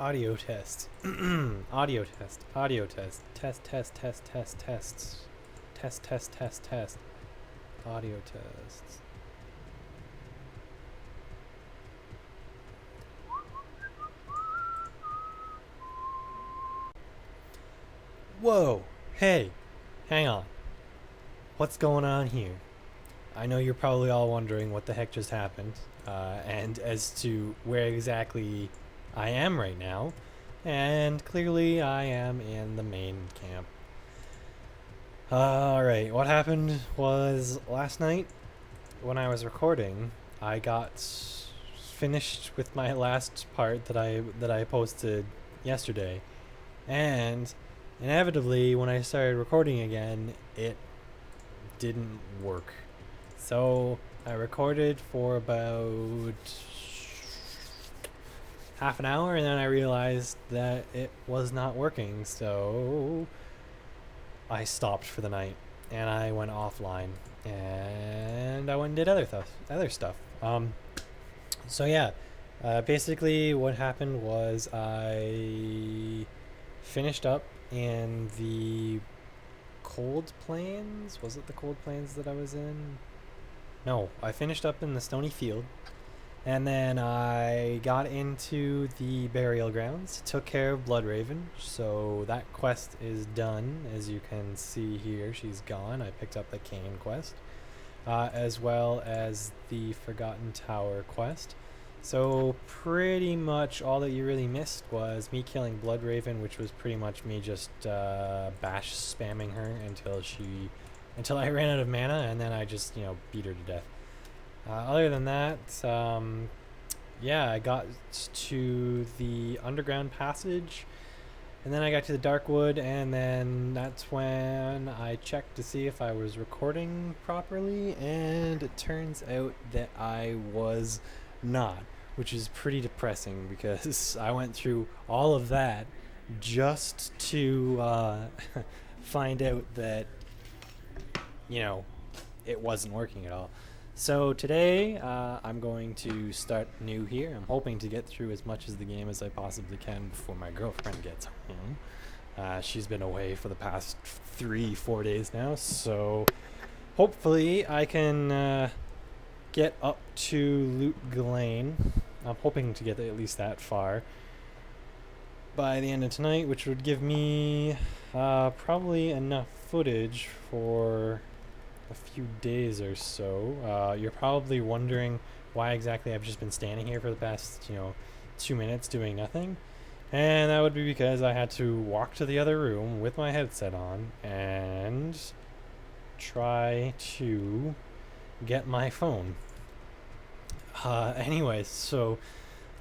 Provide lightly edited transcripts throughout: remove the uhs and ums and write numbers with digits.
Audio test. Audio test. Audio test. Test, test, test, test, tests. Test, test, test, test. Audio tests. Whoa! Hey! Hang on. What's going on here? I know you're probably all wondering what the heck just happened, and as to where exactly I am right now, and clearly I am in the main camp. Alright, what happened was last night when I was recording, I got finished with my last part that I posted yesterday, and inevitably when I started recording again, it didn't work. So I recorded for about half an hour and then I realized that it was not working, so I stopped for the night and I went offline and I went and did other stuff. So yeah, basically what happened was I finished up in the cold plains. Was it the cold plains that I was in? No, I finished up in the stony field, and then I got into the burial grounds, took care of Bloodraven, so that quest is done. As you can see here, she's gone. I picked up the Cane quest, as well as the Forgotten Tower quest. So pretty much all that you really missed was me killing Bloodraven, which was pretty much me just bash spamming her until I ran out of mana, and then I just beat her to death. Other than that, yeah, I got to the underground passage, and then I got to the Darkwood, and then that's when I checked to see if I was recording properly, and it turns out that I was not, which is pretty depressing because I went through all of that just to find out that it wasn't working at all. So today I'm going to start new here. I'm hoping to get through as much of the game as I possibly can before my girlfriend gets home. She's been away for the past 3-4 days now, so hopefully I can get up to Loot Glane. I'm hoping to get at least that far by the end of tonight, which would give me probably enough footage for a few days or so. You're probably wondering why exactly I've just been standing here for the past 2 minutes doing nothing, and that would be because I had to walk to the other room with my headset on and try to get my phone. Anyways, so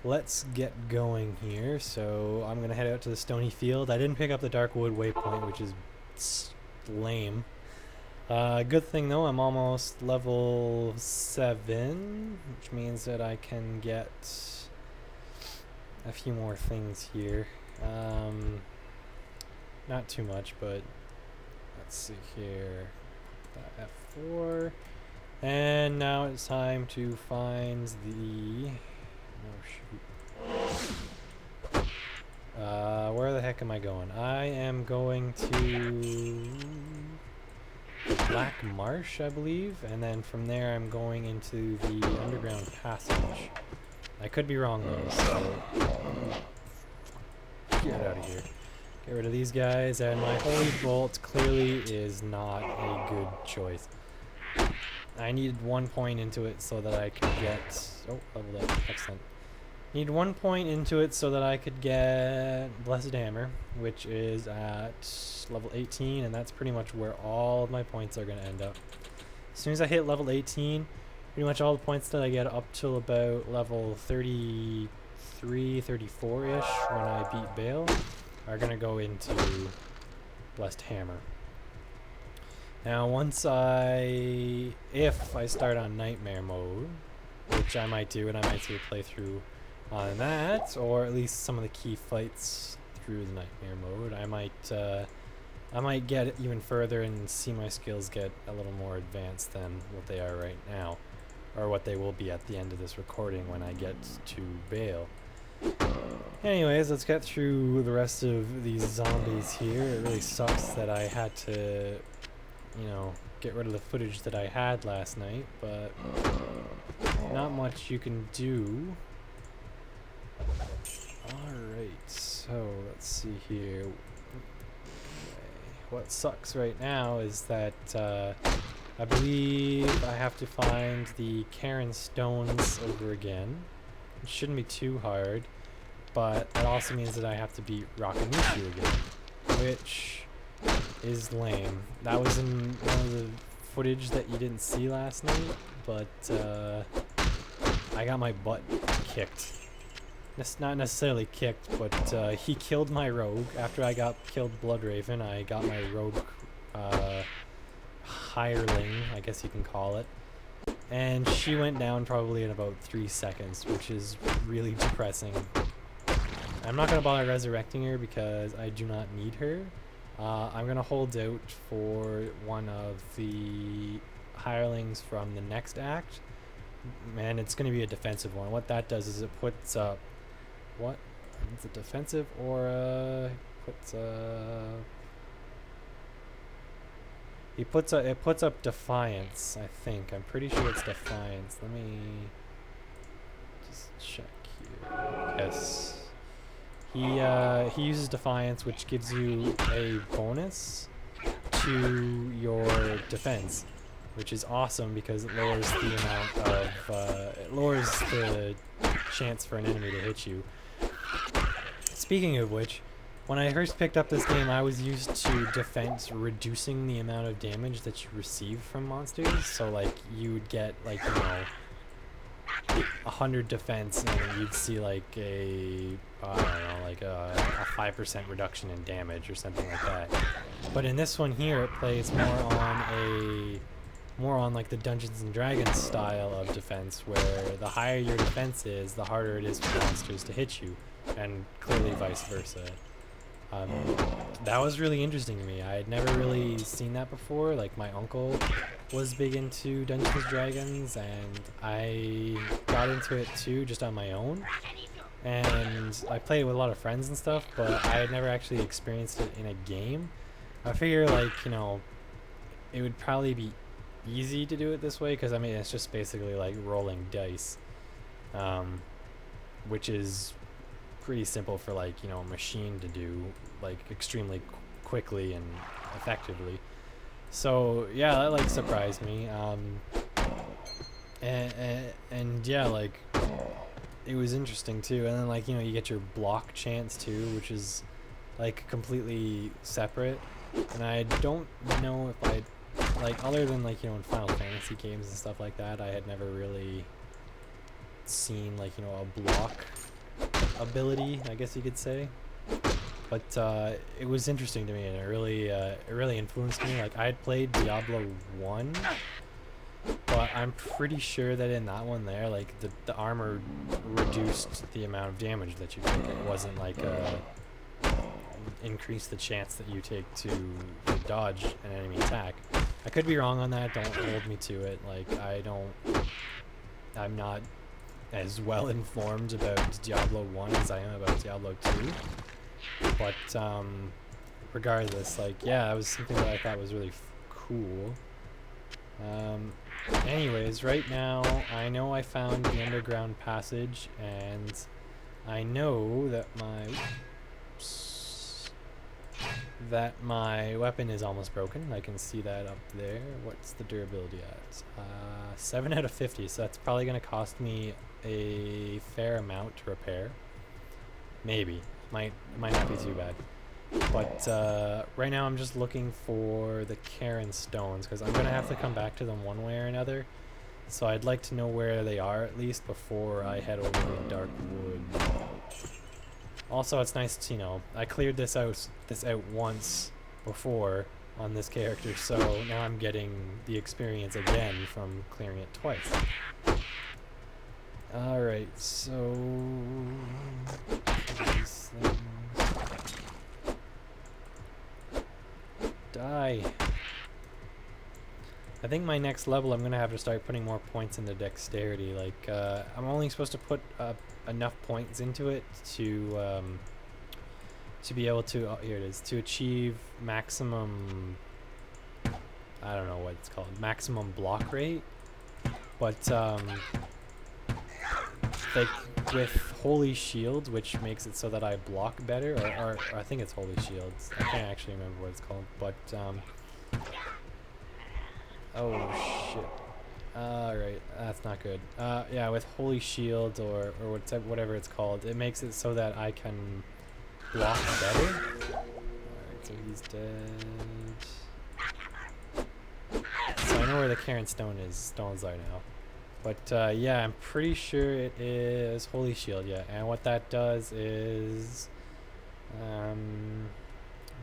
let's get going here. So I'm gonna head out to the stony field. I didn't pick up the Darkwood waypoint, which is lame. Good thing though, I'm almost level 7, which means that I can get a few more things here. Not too much, but let's see here. F4. And now it's time to find the... Oh shoot. Where the heck am I going? I am going to Black Marsh, I believe, and then from there I'm going into the underground passage. I could be wrong though, so get out of here. Get rid of these guys, and my Holy Bolt clearly is not a good choice. I needed 1 point into it so that I could get... Oh, level up. Excellent. Need 1 point into it so that I could get Blessed Hammer, which is at level 18, and that's pretty much where all of my points are going to end up. As soon as I hit level 18, pretty much all the points that I get up till about level 33, 34-ish when I beat Bale are going to go into Blessed Hammer. Now if I start on Nightmare mode, which I might do, and I might do a playthrough on that, or at least some of the key fights through the Nightmare mode, I might get even further and see my skills get a little more advanced than what they are right now, or what they will be at the end of this recording when I get to Bale. Anyways, let's get through the rest of these zombies here. It really sucks that I had to, you know, get rid of the footage that I had last night, but not much you can do. Alright, so let's see here. Okay. What sucks right now is that I believe I have to find the Karen stones over again. It shouldn't be too hard, but that also means that I have to beat Rakanushi again, which is lame. That was in one of the footage that you didn't see last night, but I got my butt kicked. Not necessarily kicked, but he killed my rogue. After I got killed Bloodraven, I got my rogue hireling, I guess you can call it. And she went down probably in about 3 seconds, which is really depressing. I'm not going to bother resurrecting her because I do not need her. I'm going to hold out for one of the hirelings from the next act. And it's going to be a defensive one. What that does is it puts up... What? It's a defensive aura. It puts up Defiance, I think. I'm pretty sure it's Defiance. Let me just check here. Yes. He uses Defiance, which gives you a bonus to your defense, which is awesome because it lowers the amount of it lowers the chance for an enemy to hit you. Speaking of which, when I first picked up this game, I was used to defense reducing the amount of damage that you receive from monsters. So like you would get like, you know, 100 defense and you'd see like a I don't know, like a 5% reduction in damage or something like that. But in this one here, it plays more on like the Dungeons and Dragons style of defense, where the higher your defense is, the harder it is for monsters to hit you, and clearly vice versa. That was really interesting to me. I had never really seen that before. Like, my uncle was big into Dungeons and Dragons, and I got into it too, just on my own. And I played it with a lot of friends and stuff, but I had never actually experienced it in a game. I figure, like, you know, it would probably be easy to do it this way, because I mean, it's just basically like rolling dice, which is pretty simple for, like, you know, a machine to do, like, extremely quickly and effectively. So yeah, that like surprised me. And yeah, like, it was interesting too. And then, like, you know, you get your block chance too, which is like completely separate. And I don't know if I like, other than, like, you know, in Final Fantasy games and stuff like that, I had never really seen, like, you know, a block ability, I guess you could say. But it was interesting to me, and it really influenced me. Like, I had played Diablo 1, but I'm pretty sure that in that one there, like, the armor reduced the amount of damage that you take. It wasn't like increase the chance that you take to dodge an enemy attack. I could be wrong on that. Don't hold me to it. Like, I'm not as well informed about Diablo 1 as I am about Diablo 2. But regardless, like, yeah, that was something that I thought was really cool. Anyways, right now I know I found the underground passage, and I know that my weapon is almost broken. I can see that up there. What's the durability at? 7 out of 50, so that's probably going to cost me a fair amount to repair. Maybe. It might not be too bad. But right now I'm just looking for the Karen stones, because I'm going to have to come back to them one way or another. So I'd like to know where they are at least before I head over to the Dark Wood. Also, it's nice to, you know, I cleared this out once before on this character, so now I'm getting the experience again from clearing it twice. Alright, so these things. Die. I think my next level I'm gonna have to start putting more points into dexterity. Like I'm only supposed to put enough points into it to be able to, oh, here it is, to achieve maximum, I don't know what it's called, maximum block rate. But like with holy shields, which makes it so that I block better, or I think it's holy shields. I can't actually remember what it's called, but oh shit. Alright, that's not good. Yeah, with holy shields or whatever it's called, it makes it so that I can block better. Alright, so he's dead. So I know where the Karen stones are now. But yeah, I'm pretty sure it is holy shield, yeah. And what that does is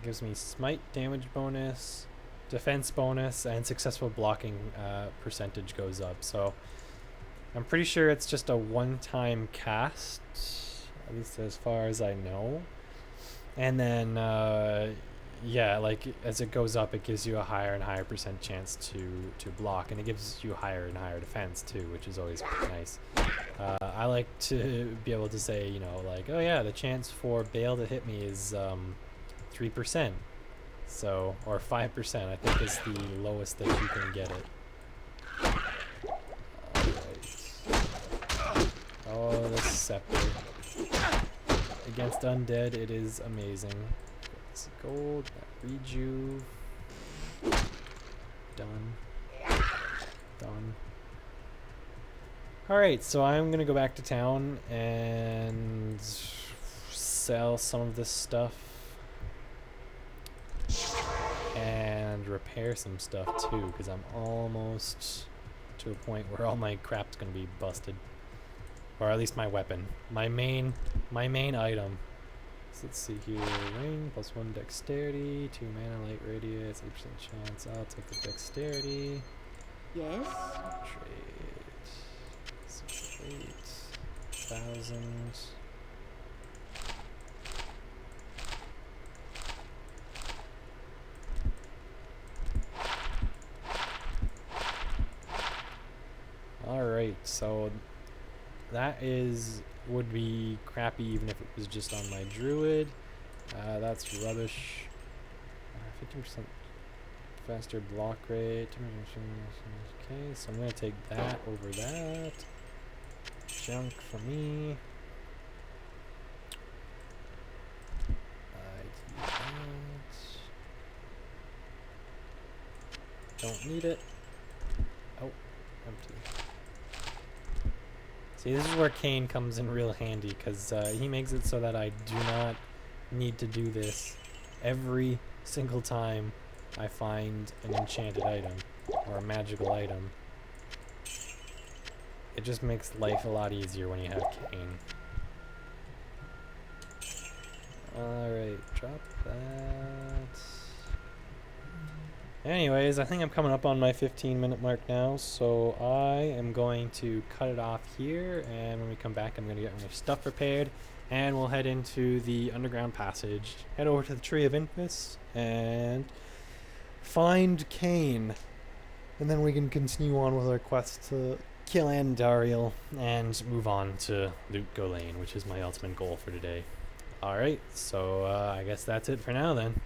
gives me smite damage bonus, defense bonus, and successful blocking percentage goes up. So I'm pretty sure it's just a one-time cast, at least as far as I know. And then yeah, like as it goes up, it gives you a higher and higher percent chance to block, and it gives you higher and higher defense too, which is always pretty nice. I like to be able to say, you know, like, oh yeah, the chance for Bale to hit me is 3%. So, or 5%, I think is the lowest that you can get it. Alright. Oh, this scepter. Against undead, it is amazing. It's gold, rejuve. Done. Done. Alright, so I'm gonna go back to town and sell some of this stuff. And repair some stuff too, because I'm almost to a point where all my crap's gonna be busted. Or at least my weapon. My main item. So let's see here. Ring, +1 dexterity, 2 mana, light radius, 8% chance. I'll take the dexterity. Yes. Trade. 68,000. Alright, so that would be crappy even if it was just on my druid. That's rubbish. 50% faster block rate. Okay, so I'm gonna take that over that. Junk for me. Don't need it. Oh, empty. See, this is where Kane comes in real handy, because he makes it so that I do not need to do this every single time I find an enchanted item or a magical item. It just makes life a lot easier when you have Kane. Alright, drop that. Anyways, I think I'm coming up on my 15-minute mark now, so I am going to cut it off here, and when we come back I'm going to get my stuff prepared, and we'll head into the underground passage, head over to the Tree of Infamous, and find Kane. And then we can continue on with our quest to kill Andariel and move on to Loot Golain, which is my ultimate goal for today. Alright, so I guess that's it for now then.